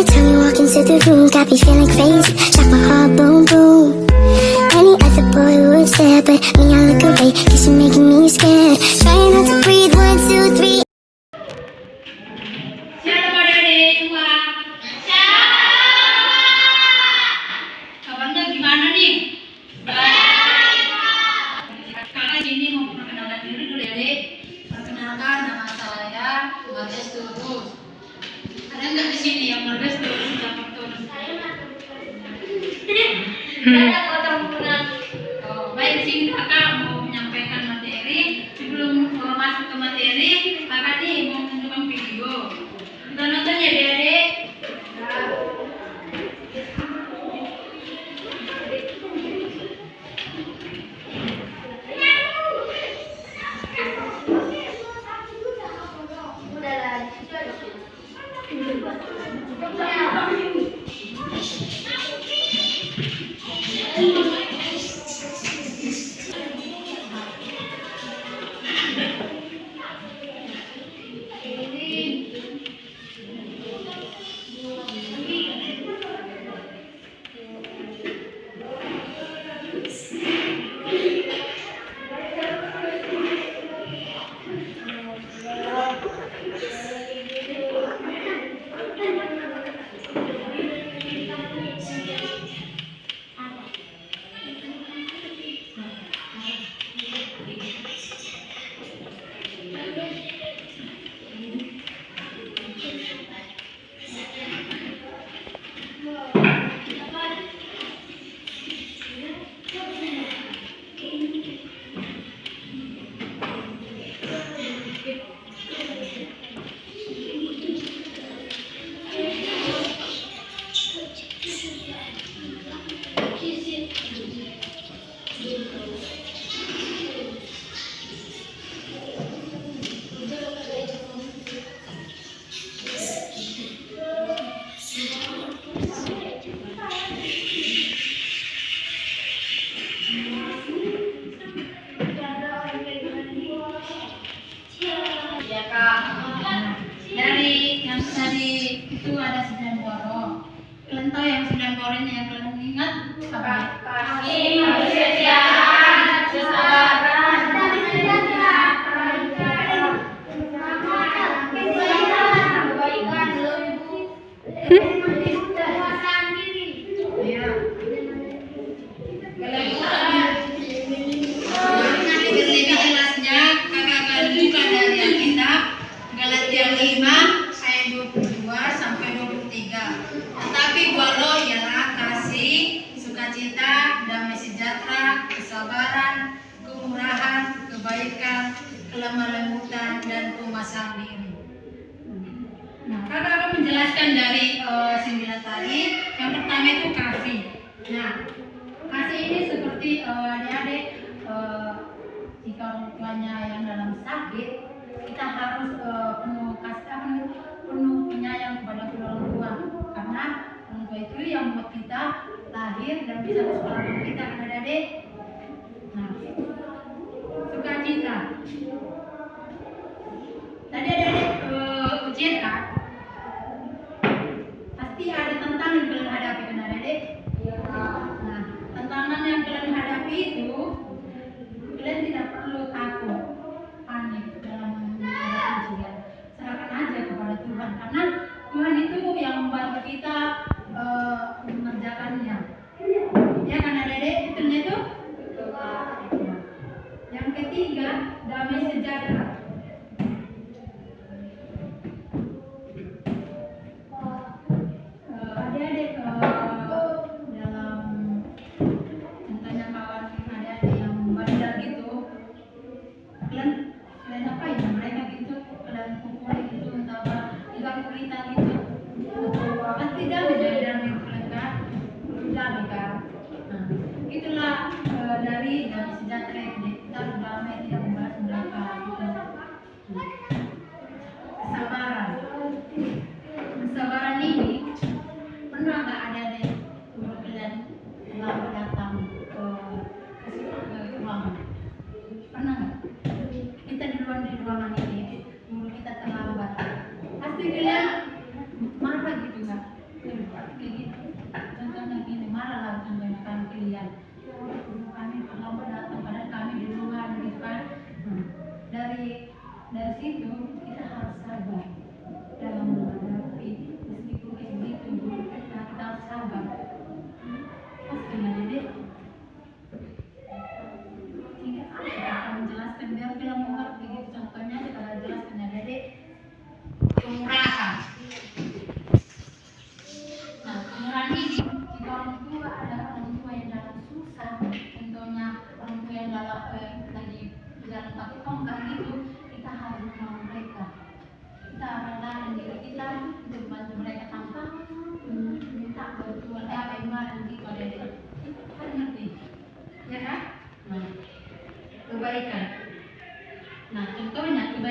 time you walk into the room, got me feeling crazy. Shot my heart, boom, boom. Any other boy would stare, but me, I look away, cause you're making me scared. Trying not to breathe, 1, 2, 3. Siapa adik semua? Kabarnya gimana nih? Kakak sini mau perkenalkan diri dulu ya, Dek. Perkenalkan, nama saya Marges Tulus. Ada nggak di sini yang Marges Tulus? Oh, baik, sini kakak mau menyampaikan materi. Sebelum masuk ke materi, kakak nih mau menunjukkan video. Kita nonton ya, Dek. Ya kak, dari yang tadi itu ada 9 boro. Kalian tahu yang 9 boro ini yang kalian ingat apa? Kasih, kesetiaan, kesabaran, kebaikan, penguasaan diri. Ya. Nanti lebih jelasnya kakak akan buka dari Alkitab Galatia 5 ayat 22 sampai 23. Tetapi buahlah ialah kasih, sukacita, damai sejahtera, kesabaran, kemurahan, kebaikan, kelemah lembutan, dan penguasaan diri. Nah, kakak akan menjelaskan dari 9 tadi. Yang pertama itu kasih. Nah, kasih ini seperti adik-adik, jika orang tuanya yang dalam sakit, kita harus penuh kasih, penuh penyayang kepada orang tua, karena orang tua itu yang membuat kita lahir dan bisa bersekolah kita, kan adik-adik. Nah, sukacita. Tadi adik-adik ujian kan? Pasti ada tantangan yang kalian hadapi, kan adik-adik? Nah, tantangan yang kalian hadapi itu kalian tidak perlu takut, panik dalam menghadapi ujian. Serahkan aja kepada Tuhan, karena Tuhan itu yang membantu kita mengerjakannya. Ya kan adik-adik? Itunya itu. Yang ketiga, damai sejahtera. Adik-adik dalam contohnya kawan adik-adik yang bandel gitu, kalian apa ya mereka gitu, kalian pukul gitu, entah apa, juga kulitan gitu, pasti damai dari dalam itu kalian kan, damai kan. Nah, itulah dari damai sejahtera ini, kita damai tidak membahas mereka gitu. Kesabaran. Kesabaran ini pernah nggak ada deh guru kalian lambat datang ke ruangan? Pernah nggak? Kita di ruangan ini, guru kita terlambat. Pasti kalian marah gitu nggak?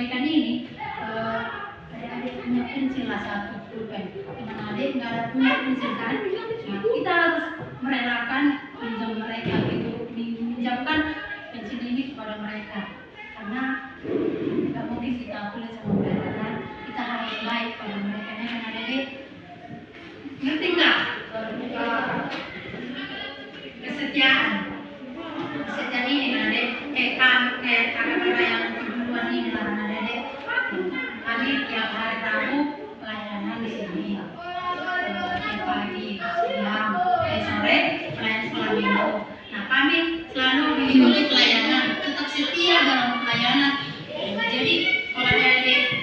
sampaikan ini, adik-adik punya pensil lah satu pulpen. Teman adik nggak ada punya pensil kan? Nah, kita harus merelakan pinjam mereka gitu, minjamkan pensil ini kepada mereka, karena nggak mungkin kita kulit sama mereka kan? Kita harus baik pada mereka ya kan adik? Ngerti nggak? Kesetiaan. Kesetiaan ini adik, kayak kakak-kakak yang duluan ini lah adik. Kami tiap hari Rabu pelayanan di sini. Pagi, siang, sore pelayanan sekolah minggu. Nah, kami selalu diikuti pelayanan, tetap setia dalam pelayanan. Jadi kalau adik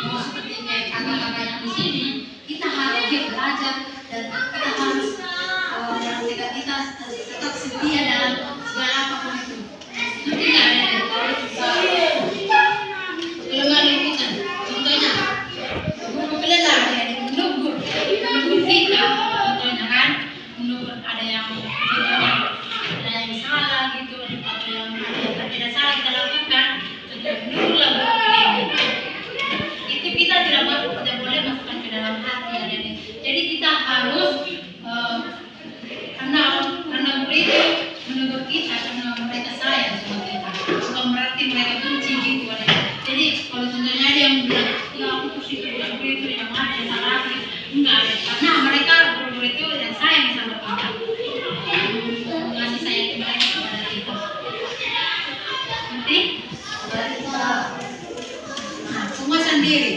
mau seperti kayak kakak-kakak yang di sini, kita harus belajar dan kita harus dalam tekad kita tetap setia dalam segala apapun itu. Ngerti nggak adik? Kalau nggak liputan, contohnya guru kelelawar adik menegur kita, contohnya kan menegur ada yang salah gitu, atau yang tidak salah kita lakukan, contohnya menegurlah guru ini. Itu kita tidak boleh masukkan ke dalam hati adik. Jadi kita harus karena guru itu menegur kita karena mereka sayang sama kita, bukan berarti mereka benci gitu adik. Jadi kalau contohnya ada yang bilang, ya aku pusing guru itu yang ada yang salah, enggak ada, karena mereka guru itu yang sayang sama kita, ngasih sayang mereka kepada kita. Nanti nah, semua sendiri.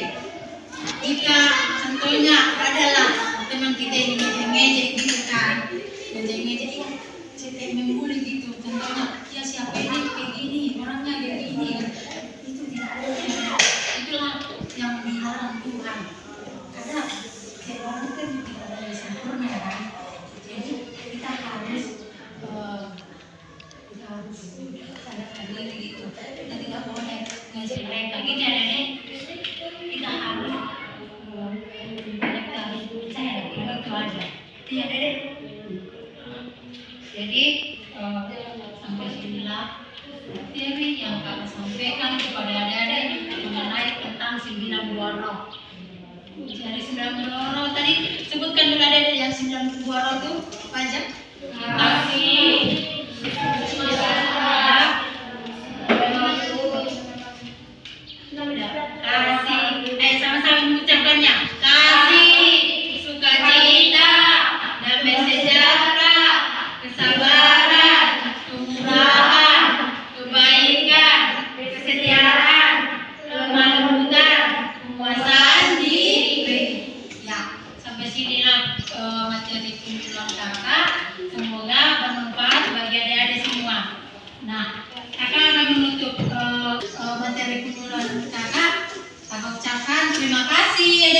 Jika contohnya adalah teman kita yang ngejek gitu kan, ngejek cetek membuli gitu, contohnya ya siapa ini kayak gini, orangnya kayak gini, itu tidak boleh. Itulah yang dilarang Tuhan. Karena setiap orang kan tidak ada yang sempurna kan. Jadi kita harus sadarkan diri gitu. Kita tidak boleh ngejek mereka gitu ya Nenek. Kita harus kita harus percaya dengan itu aja. Iya Dedek. Jadi sampai sinilah materi yang kami sampaikan kepada adik-adik mengenai tentang 9 buah roh. Jadi 9 buah roh tadi sebutkan dulu adik-adik yang 9 buah roh itu apa aja? Kasih, kasih, sama-sama mengucapkannya. Kasih, sukacita, damai sejahtera, kesabaran, kemurahan, kebaikan, kesetiaan, lemah lembutan, kekuasaan diri. Ya, sampai sinilah materi kunjungan kakak. Semoga bermanfaat bagi adik-adik semua. Nah, kakak akan menutup materi kunjungan kakak. Kakak ucapkan terima kasih.